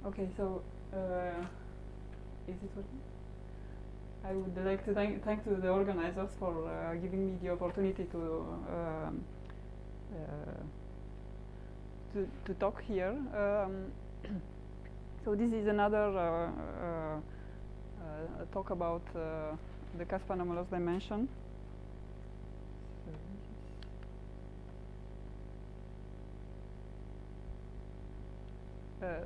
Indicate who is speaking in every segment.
Speaker 1: Okay, so is it working? I would like to thank to the organizers for giving me the opportunity to talk here. So this is another talk about the cusp anomalous dimension. Yeah.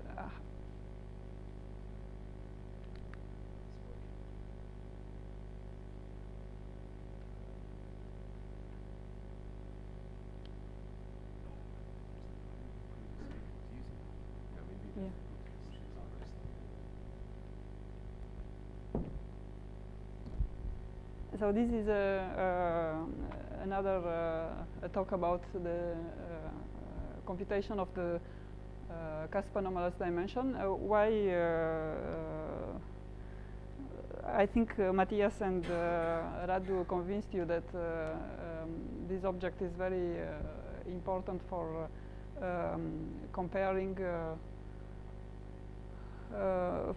Speaker 1: So this is another a talk about the computation of the cusp anomalous dimension. Why I think Matthias and Radu convinced you that this object is very important for comparing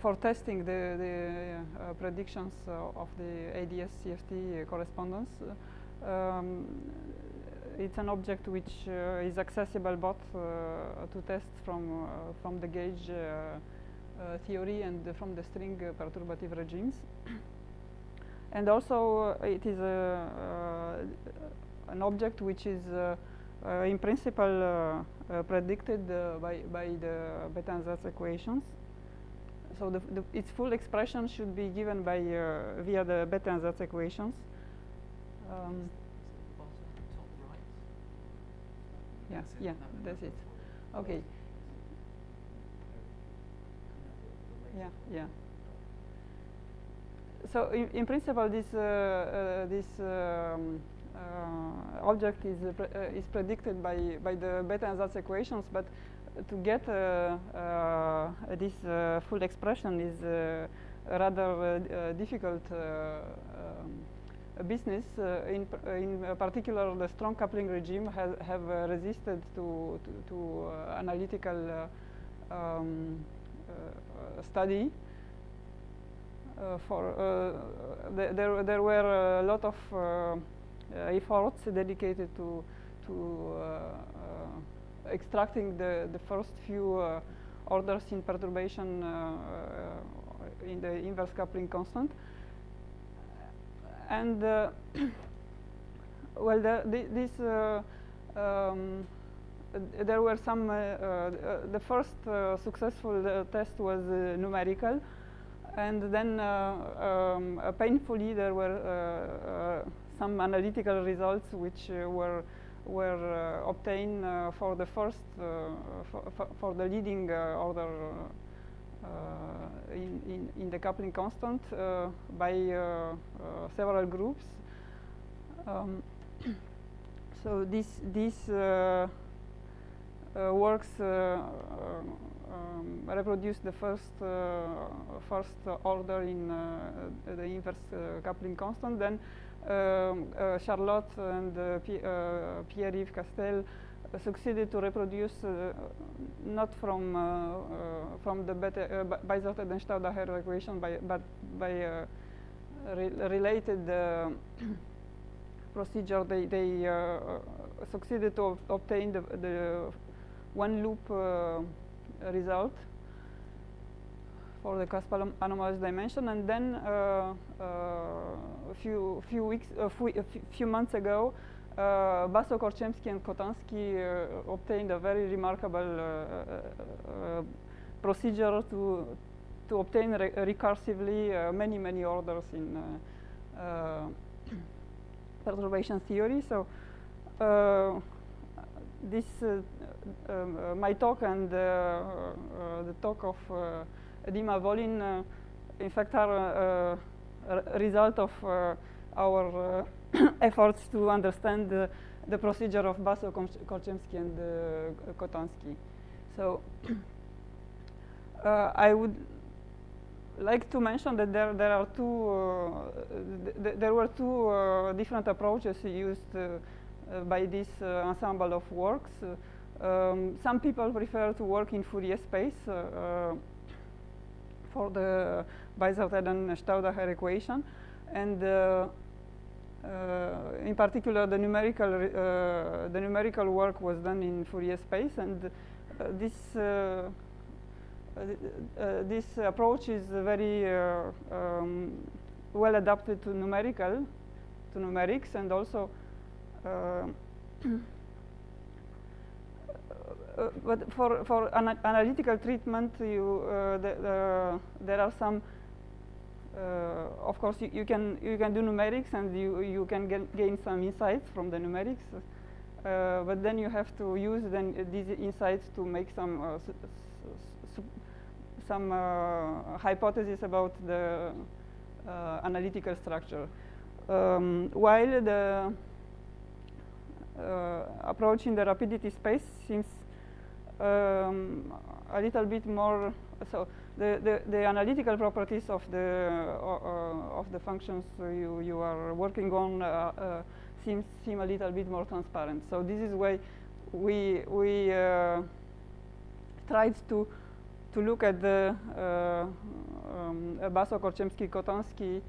Speaker 1: for testing the predictions of the ADS-CFT correspondence. It's an object which is accessible both to test from the gauge theory and from the string perturbative regimes. And also it is an object which is in principle predicted by the Bethe ansatz equations. So its full expression should be given by via the Bethe ansatz equations. Yeah, that's it. Okay. Yeah. So in principle, this object is predicted by the Bethe ansatz equations, but to get this full expression is rather difficult business. In particular, the strong coupling regime have resisted to analytical study. There were a lot of efforts dedicated to extracting the first few orders in perturbation in the inverse coupling constant, and well, there were some. The first successful test was numerical, and then painfully there were some analytical results which were obtained for the first for the leading order in the coupling constant by several groups. So this works reproduce the first order in the inverse coupling constant. Then Charlotte and Pierre-Yves Castel succeeded to reproduce not from the Beisorted and Staudaher equation, but by related procedure. They succeeded to obtain the one loop result for the cusp anomalous dimension, and then a few months ago, Basso, Korczemski, and Kotansky obtained a very remarkable procedure to obtain recursively many orders in perturbation theory. So this my talk and the talk of Dima Volin, in fact, are a result of our efforts to understand the procedure of Basso, Korczemski, and Kotansky. So I would like to mention that there were two different approaches used by this ensemble of works. Some people prefer to work in Fourier space, for the Weisert-Eden-Staudacher equation, and in particular the numerical work was done in Fourier space, and this approach is very well adapted to numerics, and also but for analytical treatment, there are some. Of course, you can do numerics, and you can gain some insights from the numerics, but then you have to use these insights to make some hypotheses about the analytical structure. While the approach in the rapidity space seems a little bit more. So the analytical properties of the functions you are working on seem a little bit more transparent. So this is why we tried to look at the Basso-Korczemski-Kotansky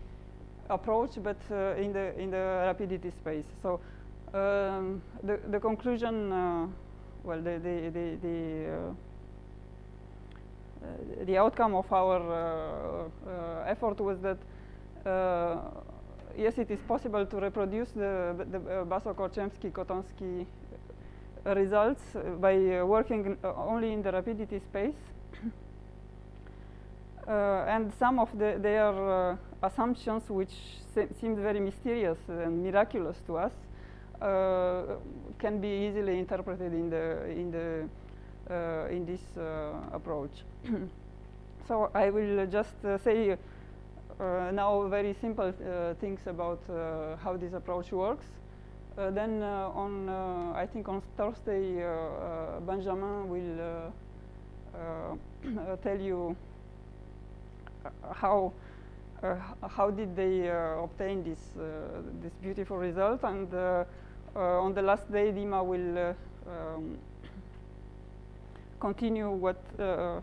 Speaker 1: approach, but in the rapidity space. So the conclusion, well, the outcome of our effort was that yes, it is possible to reproduce the Basso-Korczemski-Kotansky results by working only in the rapidity space. And some of their assumptions, which seemed very mysterious and miraculous to us, can be easily interpreted in this approach. So I will just say now very simple things about how this approach works. Then I think on Thursday, Benjamin will tell you how did they obtain this beautiful result, and on the last day, Dima will continue what to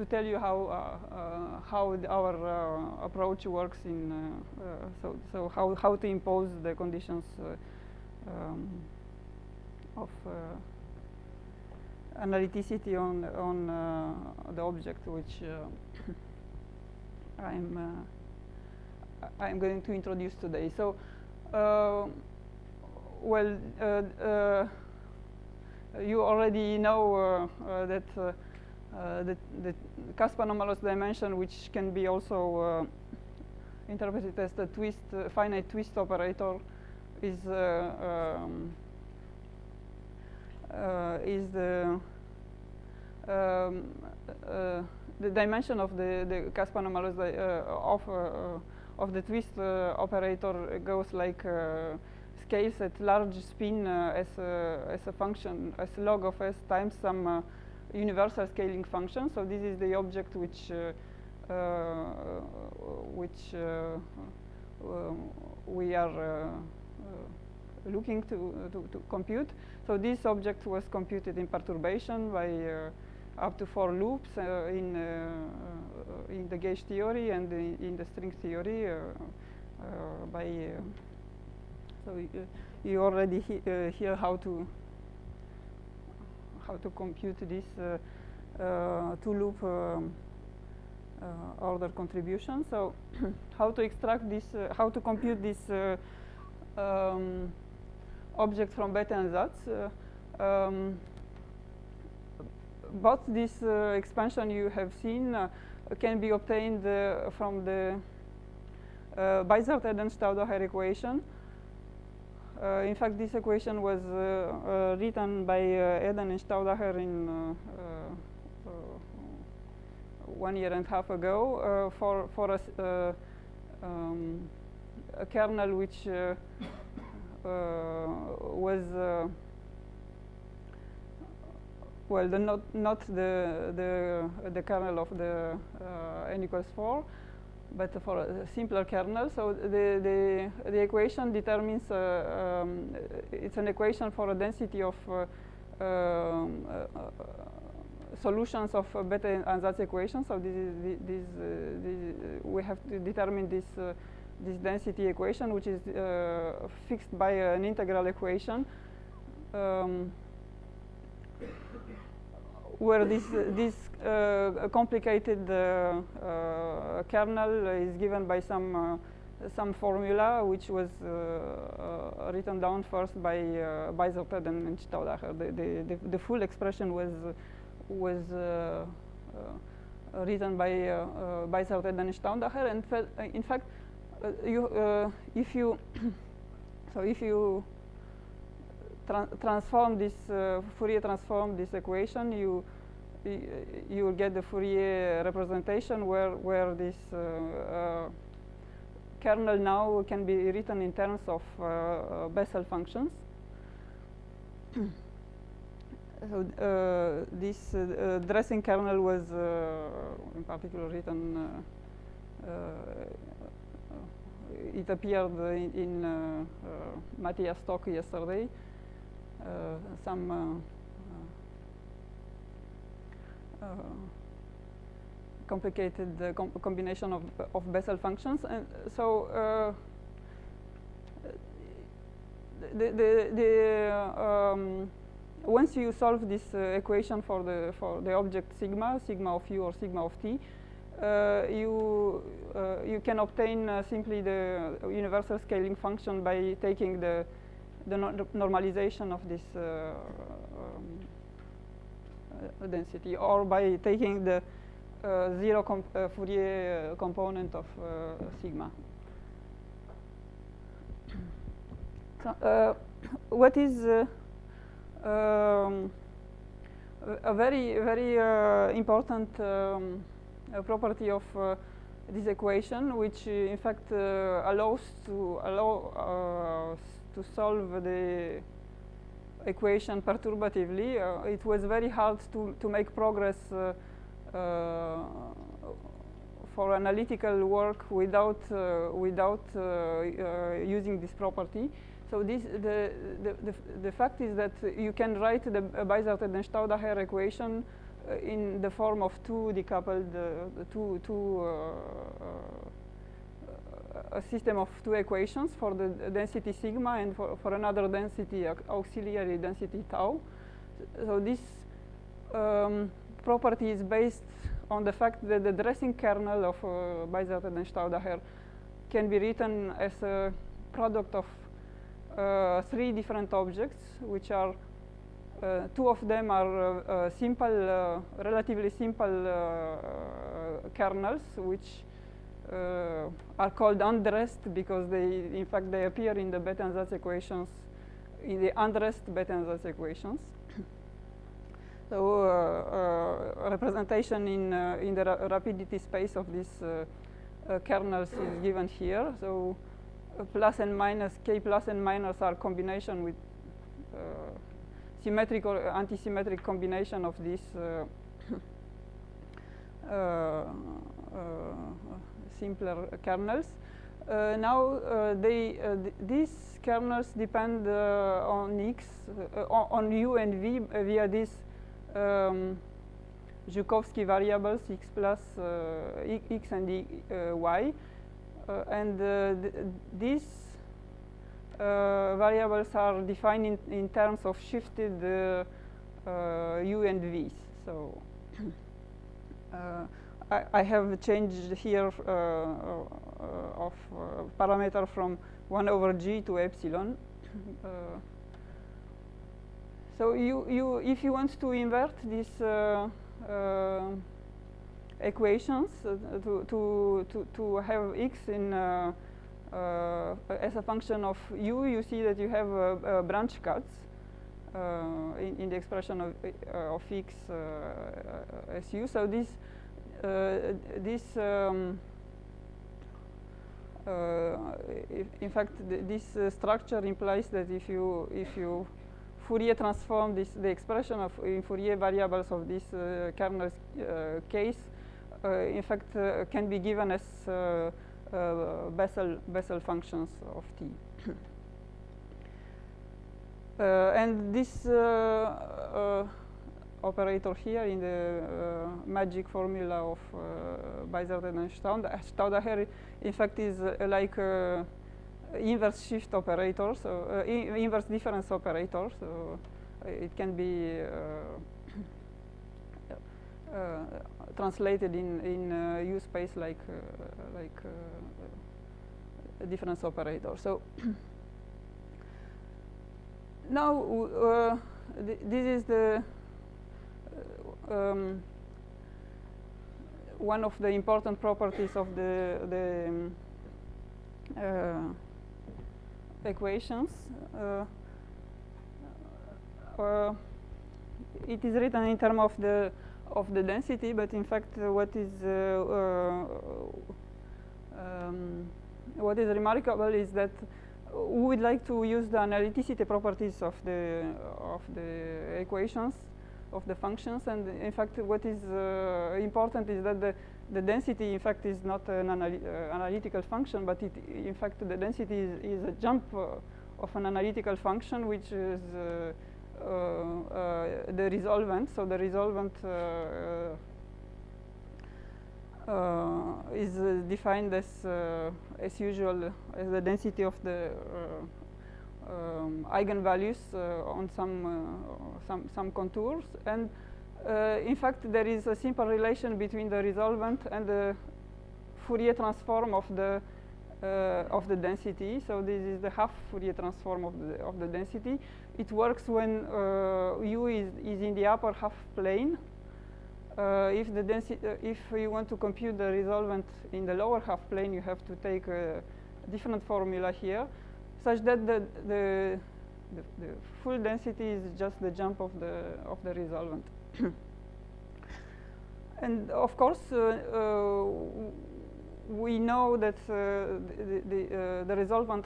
Speaker 1: tell you how our approach works in so how to impose the conditions of analyticity on the object, which I'm going to introduce today. So, well, you already know that the cusp anomalous dimension, which can be also interpreted as the finite twist operator, is the dimension of the cusp anomalous of the twist operator goes like scales at large spin as a function, as log of s times some universal scaling function. So this is the object which we are looking to compute. So this object was computed in perturbation by up to 4 loops in the gauge theory and in the string theory so you already hear how to compute this 2-loop order contribution. So how to extract this, how to compute this object from Bethe ansatz. Both this expansion you have seen can be obtained from the Weisert-Eden-Staudacher equation. In fact, this equation was written by Eden and Staudacher in 1.5 years ago for a kernel which was well, not the kernel of the n equals 4, but for a simpler kernel. So the equation determines it's an equation for a density of solutions of Bethe ansatz equation. So we have to determine this density equation, which is fixed by an integral equation, where this complicated kernel is given by some formula, which was written down first by Serban and Staudacher. The full expression was written by Serban and Staudacher, and in fact, if you transform this Fourier transform this equation, you will get the Fourier representation where this kernel now can be written in terms of Bessel functions. So this dressing kernel was in particular written. It appeared in Matthias' talk yesterday. Some complicated combination of Bessel functions, and so once you solve this equation for the object sigma of u or sigma of t, you can obtain simply the universal scaling function by taking the normalization of this density, or by taking the zero Fourier component of sigma. So, what is a very important property of this equation, which in fact allows to solve the equation perturbatively. It was very hard to make progress for analytical work without using this property. So the fact is that you can write the Serban and Staudacher equation in the form of two decoupled, a system of two equations for the density sigma and for another density, auxiliary density tau. So this property is based on the fact that the dressing kernel of Serban and Staudacher can be written as a product of three different objects, which are two of them are simple, relatively simple kernels, which are called undressed because in fact they appear in the Bethe ansatz equations, in the undressed Bethe ansatz equations. So representation in the rapidity space of these kernels is given here. So plus and minus, k plus and minus are combination with symmetric or anti-symmetric combination of these simpler kernels. Now these kernels depend on x, on u and v via these Zhukovsky variables x plus x and y, and these variables are defined in terms of shifted u and v's. So I have changed here of parameter from 1 over g to epsilon. So if you want to invert these equations to have x in as a function of u, you see that you have branch cuts in the expression of x as u. So this in fact this structure implies that if you Fourier transform the expression of in Fourier variables of this kernel case, in fact can be given as Bessel functions of t. And this operator here in the magic formula of Weisert and Stauder here, in fact, is like inverse shift operator, so inverse difference operator. So it can be translated in U space like a difference operator. So now this is the one of the important properties of the equations. It is written in terms of the density, but in fact, what is remarkable is that we would like to use the analyticity properties of the equations of the functions, and in fact, what is important is that the density, in fact, is not an analytical function, but in fact, the density is a jump of an analytical function, which is the resolvent. So the resolvent is defined as usual as the density of the eigenvalues on some contours, and in fact there is a simple relation between the resolvent and the Fourier transform of the density. So this is the half Fourier transform of the density. It works when U is in the upper half plane. If the density, if you want to compute the resolvent in the lower half plane, you have to take a different formula here, such that the full density is just the jump of the resolvent. And of course, we know that the resolvent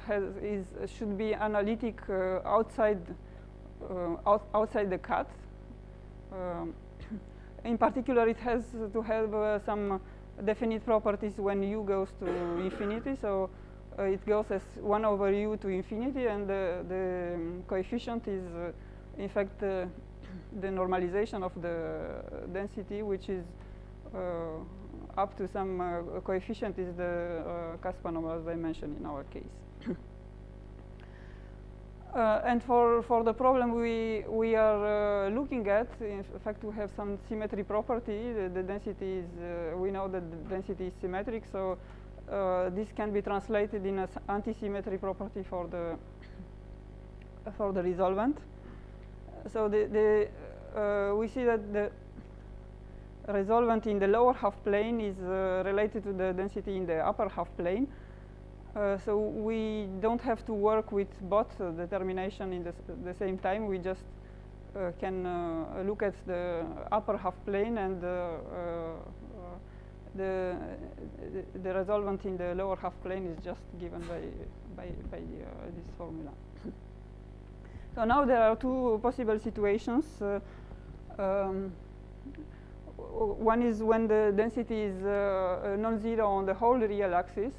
Speaker 1: should be analytic outside the cut. In particular, it has to have some definite properties when U goes to infinity. So it goes as 1 over U to infinity, and the coefficient is, in fact, the normalization of the density, which is up to some coefficient is the Kaspanov dimension in our case. And for the problem we are looking at, in fact, we have some symmetry property. The density is, we know that the density is symmetric, so this can be translated in an anti-symmetry property for the resolvent. So we see that the resolvent in the lower half plane is related to the density in the upper half plane. So we don't have to work with both determination in the same time. We just can look at the upper half plane, and the resolvent in the lower half plane is just given by this formula. So now there are two possible situations. One is when the density is non-zero on the whole real axis.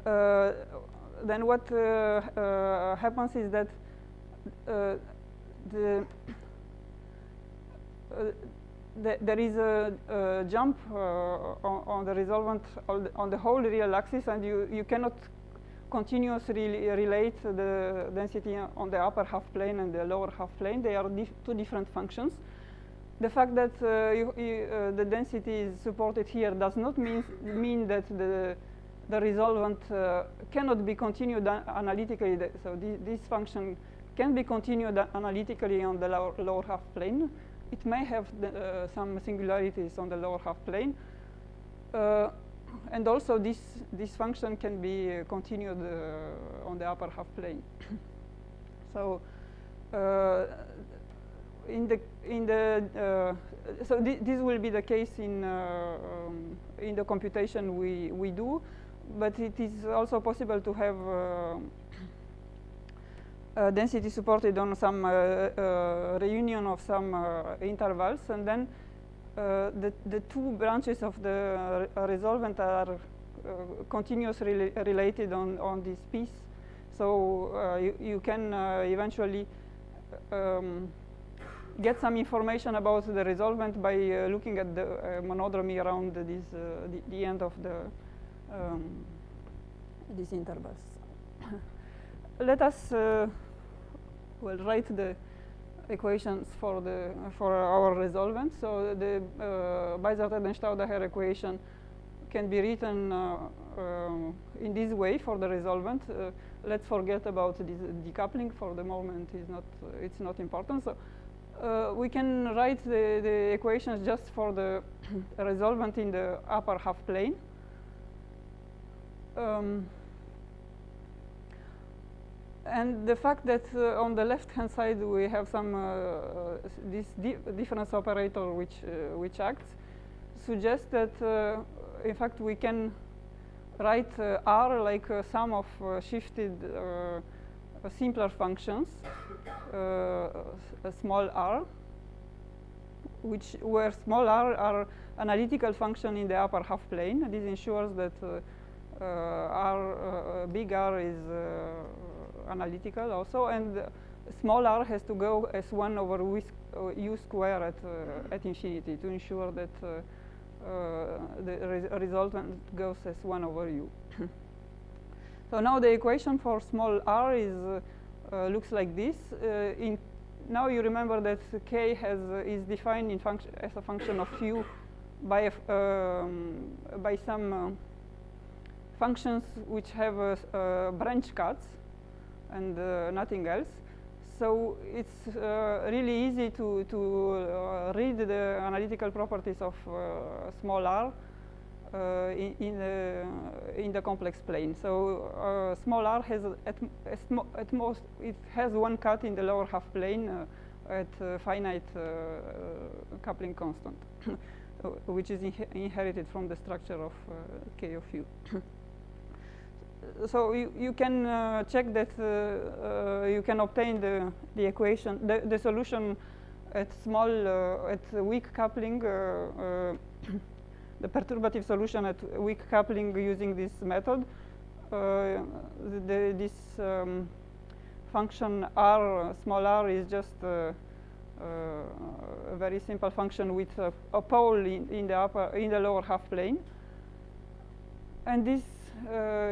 Speaker 1: Then what happens is that there is a jump on the resolvent on the whole real axis, and you cannot continuously relate the density on the upper half plane and the lower half plane. They are two different functions. The fact that the density is supported here does not mean that the resolvent cannot be continued analytically. So this function can be continued analytically on the lower half plane. It may have some singularities on the lower half plane. And also this function can be continued on the upper half plane. So so this will be the case in the computation we do, but it is also possible to have density supported on some reunion of some intervals, and then the two branches of the resolvent are continuously related on this piece. So you can eventually get some information about the resolvent by looking at the monodromy around the end of these intervals. Let us write the equations for our resolvent. So the Beisert-Eden-Staudaher equation can be written in this way for the resolvent. Let's forget about this decoupling for the moment. It's not important. So we can write the equations just for the resolvent in the upper half plane. And the fact that on the left-hand side we have some this difference operator which acts suggests that in fact we can write R like a sum of shifted simpler functions, a small r, where small r are analytical function in the upper half plane. This ensures that big R is analytical also, and small r has to go as 1 over u square at infinity to ensure that the resultant goes as 1 over u. So now the equation for small r looks like this. Now you remember that k is defined as a function of u by some functions which have branch cuts and nothing else. So it's really easy to read the analytical properties of small r in the complex plane. So small r has at most it has one cut in the lower half plane at finite coupling constant, which is inherited from the structure of k of u. So you can check that you can obtain the equation, the solution at weak coupling, the perturbative solution at weak coupling using this method. This function r, small r, is just a very simple function with a pole in the lower half plane, and this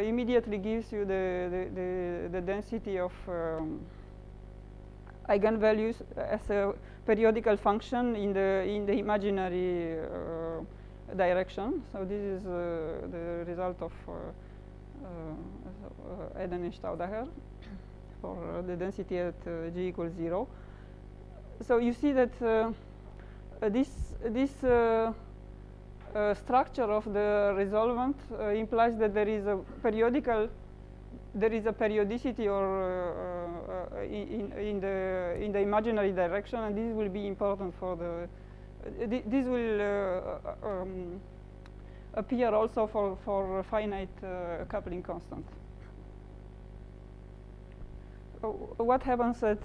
Speaker 1: immediately gives you the density of eigenvalues as a periodical function in the imaginary direction. So this is the result of Eden and Staudaher for the density at g equals 0. So you see that this structure of the resolvent implies that there is a periodicity or in the imaginary direction, and this will be important for this will appear also for finite coupling constant. What happens at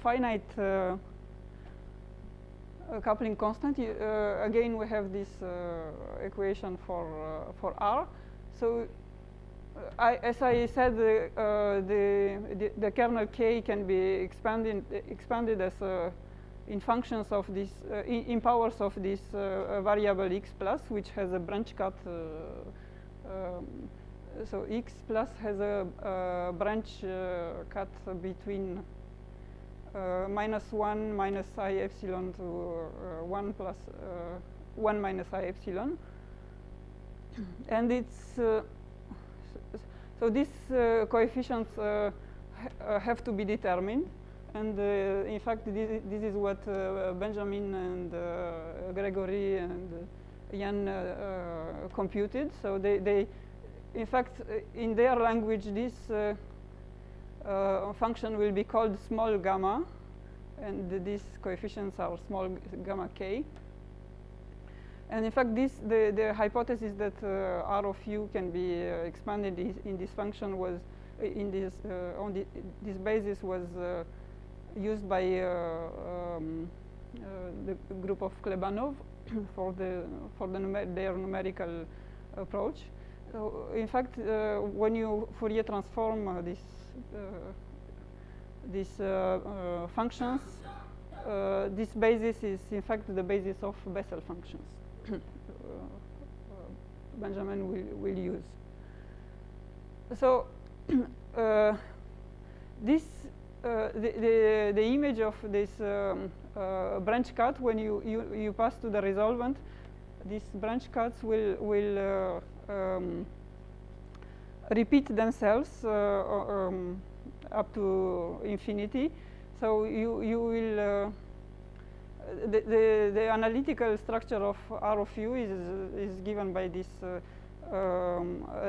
Speaker 1: finite coupling constant? Again, we have this equation for R. So, as I said, the kernel K can be expanded as in functions of this in powers of this variable x plus, which has a branch cut. So x plus has a branch cut between -1 minus I epsilon to 1 plus 1 minus I epsilon, and it's so these coefficients have to be determined, and in fact this is what Benjamin and Gregory and Jan computed. So they in fact in their language this function will be called small gamma, and these coefficients are small gamma k. And in fact, the hypothesis that R of u can be expanded in this function was on this basis was used by the group of Klebanov for their numerical approach. So in fact, when you Fourier transform these functions. This basis is in fact the basis of Bessel functions. Benjamin will use. So this the image of this branch cut, when you pass to the resolvent, these branch cuts will repeat themselves up to infinity. So you will the analytical structure of R of U is given by this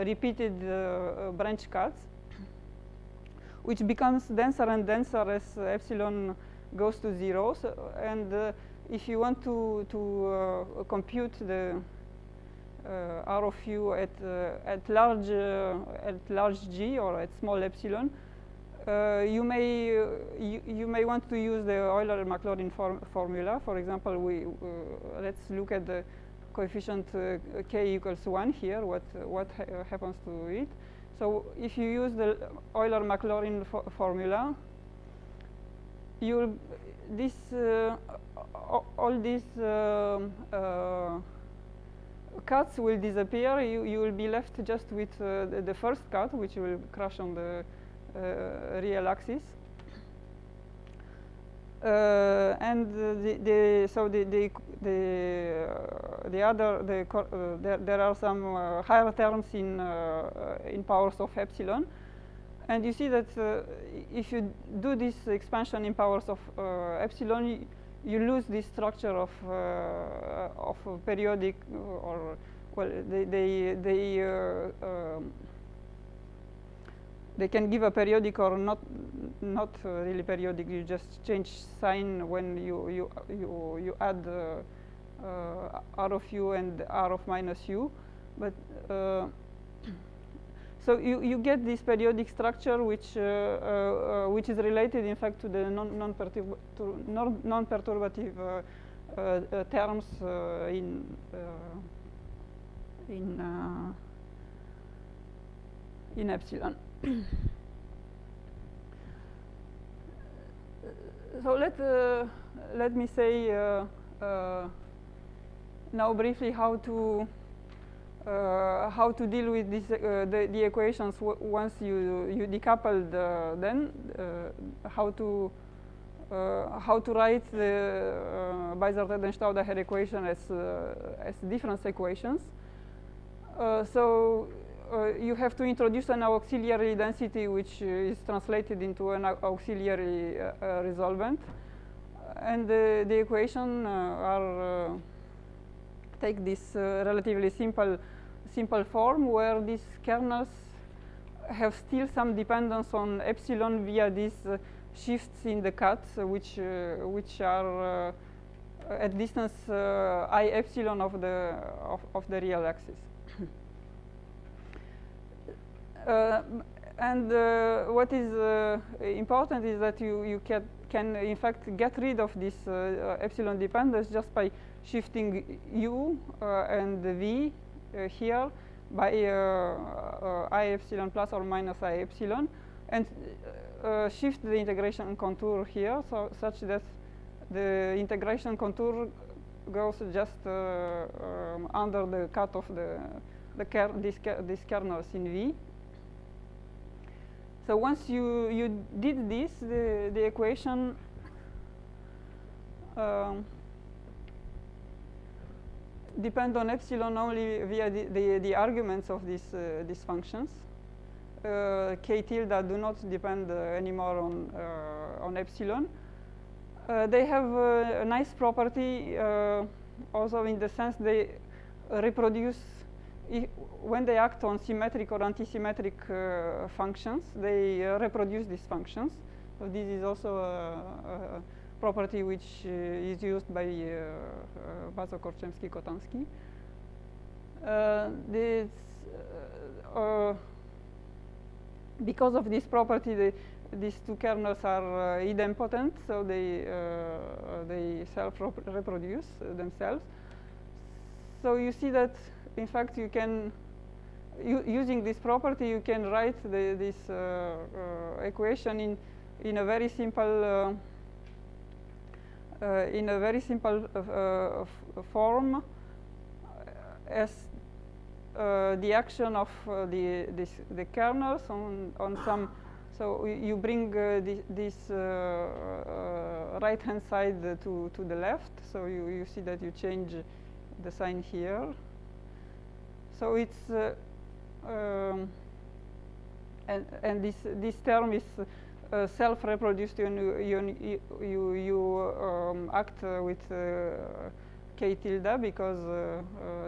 Speaker 1: repeated branch cuts, which becomes denser and denser as epsilon goes to 0. So, and if you want to compute the R of U at large G or at small epsilon, you may want to use the Euler-Maclaurin formula. For example, let's look at the coefficient k equals 1 here. What happens to it? So if you use the Euler-Maclaurin formula, all these cuts will disappear. You will be left just with the first cut, which will crash on the real axis. And there are some higher terms in powers of epsilon, and you see that if you do this expansion in powers of epsilon, you lose this structure of periodic, or well, they can give a periodic or not really periodic. You just change sign when you add R of U and R of minus U, but so you get this periodic structure which is related in fact to the non-perturbative terms in epsilon. So let me say now briefly how to deal with this, the equations once you decouple them. How to write the Beiser-Tetten-Staudaher equation as difference equations. So you have to introduce an auxiliary density which is translated into an auxiliary resolvent, and the equation take this relatively simple form where these kernels have still some dependence on epsilon via these shifts in the cuts, which are at distance I epsilon of the real axis. And what is important is that you can in fact get rid of this epsilon dependence just by shifting U and V here by I epsilon plus or minus I epsilon, and shift the integration contour here, so such that the integration contour goes just under the cut of these kernels in V. So once you did this, the equation depend on epsilon only via the arguments of these functions. K tilde do not depend anymore on epsilon. They have a nice property also in the sense they reproduce. When they act on symmetric or antisymmetric functions, they reproduce these functions. So this is also a property which is used by Bazo-Korczemski-Kotansky. Because of this property, these two kernels are idempotent, so they self-reproduce themselves. So you see that, in fact, you can, using this property, you can write this equation in in a very simple form as the action of the kernels on some. So you bring this right hand side to the left. So you see that you change the sign here. So it's and this term is self-reproduced. You act with k tilde because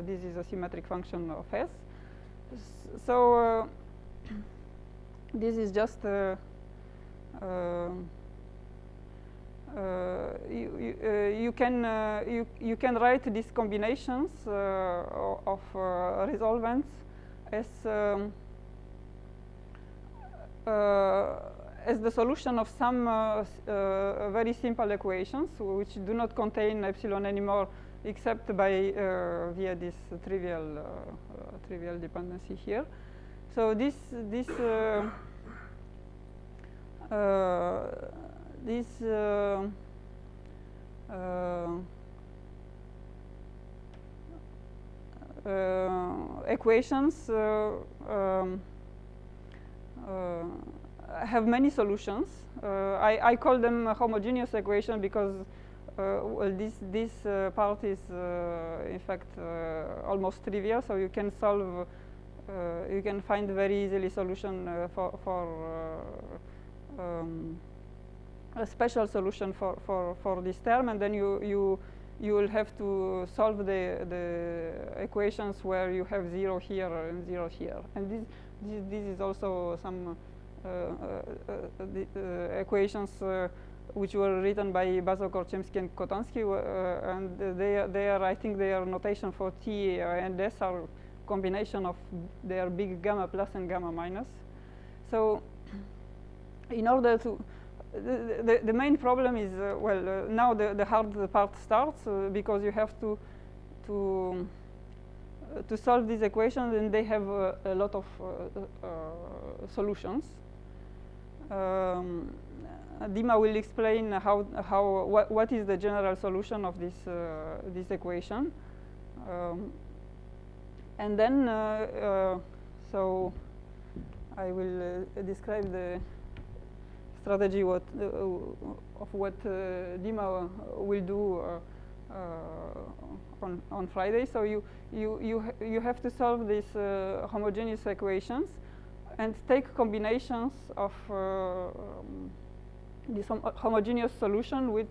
Speaker 1: this is a symmetric function of S. So this is just you can write these combinations of resolvents as the solution of some very simple equations which do not contain epsilon anymore, except by via this trivial dependency here. So this equations have many solutions. I call them a homogeneous equation because well, this part is in fact almost trivial. So you can solve, you can find very easily solution for a special solution for this term, and then you will have to solve the equations where you have 0 here and 0 here, and this is also some equations which were written by Bazo-Korczemski and Kotansky, and they are I think their notation for T and S are combination of their big gamma plus and gamma minus. So in order to the main problem is well now the hard part starts because you have to solve these equations, and they have a lot of solutions. Dima will explain what is the general solution of this equation, and then so I will describe the strategy of what Dima will do on Friday. So you have to solve these homogeneous equations and take combinations of this homogeneous solution with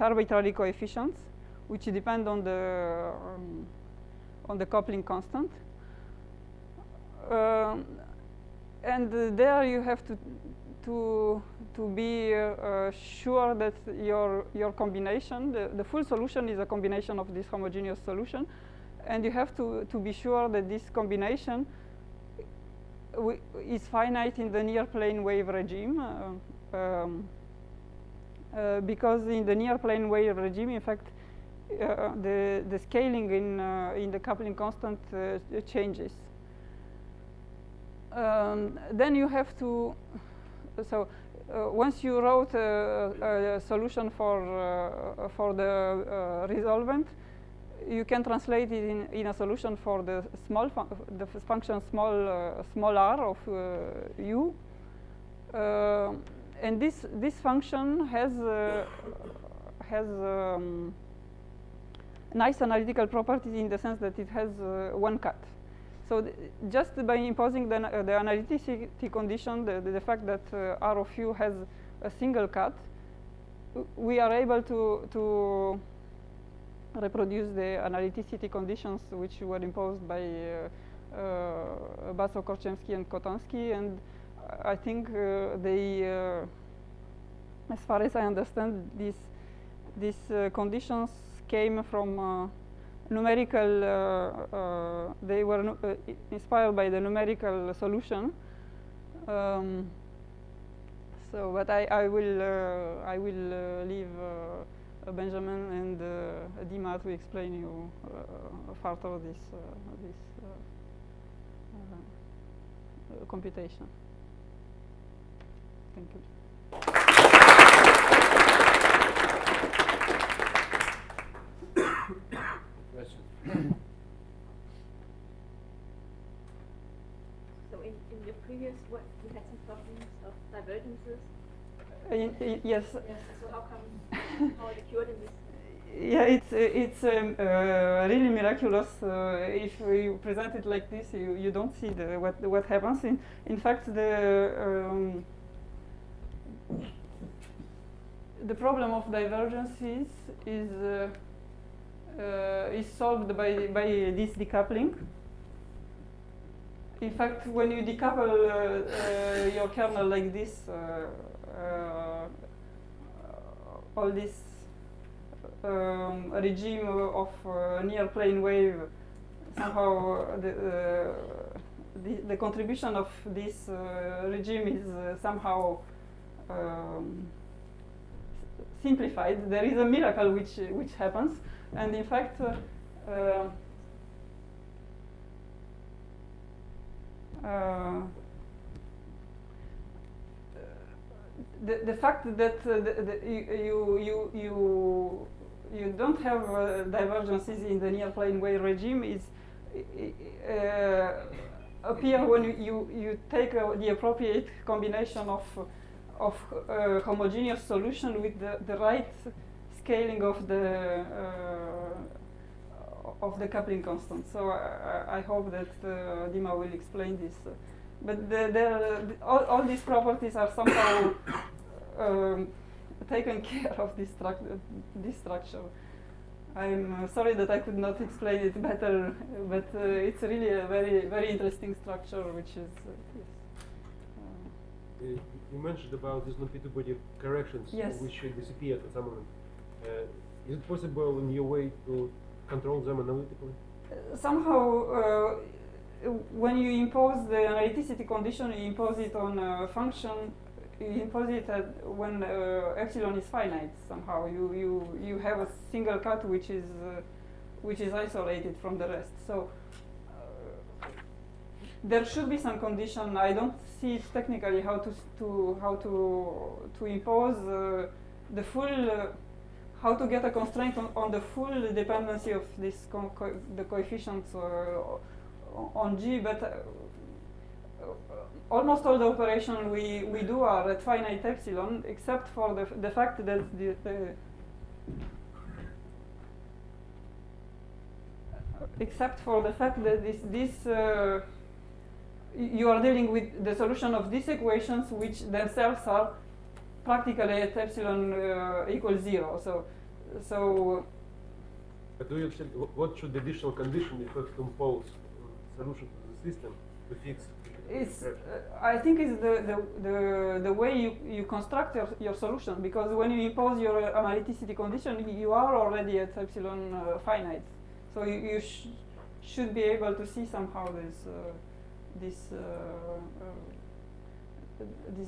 Speaker 1: arbitrary coefficients, which depend on the coupling constant. And there you have to be sure that your combination, the full solution is a combination of this homogeneous solution, and you have to be sure that this combination is finite in the near plane wave regime, because in the near plane wave regime, in fact, the scaling in the coupling constant changes. Then you have to, so once you wrote a solution for the resolvent, you can translate it in a solution for the function small r of u, and this function has nice analytical properties in the sense that it has one cut. So just by imposing the analyticity condition, the fact that R of u has a single cut, we are able to reproduce the analyticity conditions which were imposed by Bazo-Korczemski and Kotansky, and I think they, as far as I understand, these conditions came from numerical, they were inspired by the numerical solution. So, but I will leave Benjamin and Dima to explain you further this computation. Thank you.
Speaker 2: Question.
Speaker 3: So in your previous work, you had some problems of divergences.
Speaker 1: Yes.
Speaker 3: Yes. So how come how are they cured in this?
Speaker 1: Yeah, it's really miraculous. If you present it like this, you don't see what happens. In fact, the problem of divergences is solved by this decoupling. In fact, when you decouple your kernel like this, all this regime of near plane wave, somehow the contribution of this regime is somehow simplified. There is a miracle which happens, and in fact. The fact that you don't have divergences in the near plane wave regime is appear when you take the appropriate combination of homogeneous solution with the right scaling of the coupling constant. So I hope that Dima will explain this. But all these properties are somehow taken care of this structure. I'm sorry that I could not explain it better, but it's really a very, very interesting structure, which is yes.
Speaker 2: You mentioned about these non-P2-body corrections,
Speaker 1: yes,
Speaker 2: which disappeared at some moment. Is it possible in your way to control them analytically?
Speaker 1: Somehow, when you impose the analyticity condition, you impose it on a function. You impose it when epsilon is finite. Somehow, you have a single cut which is isolated from the rest. So there should be some condition. I don't see it technically how to impose the full. How to get a constraint on the full dependency of this the coefficients on G, but almost all the operations we do are at finite epsilon, except for the fact that except for the fact that you are dealing with the solution of these equations, which themselves are practically at epsilon equals 0. So.
Speaker 2: But do you understand what should the additional condition you have to impose solution to the system to fix?
Speaker 1: It's I think it's the way you construct your solution, because when you impose your analyticity condition, you are already at epsilon finite. So you should be able to see somehow this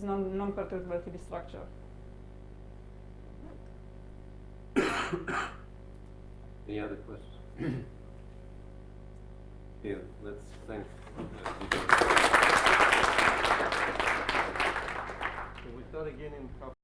Speaker 1: non-perturbative structure.
Speaker 4: Any other questions? Yeah, let's thank.
Speaker 5: So we start again in Prof.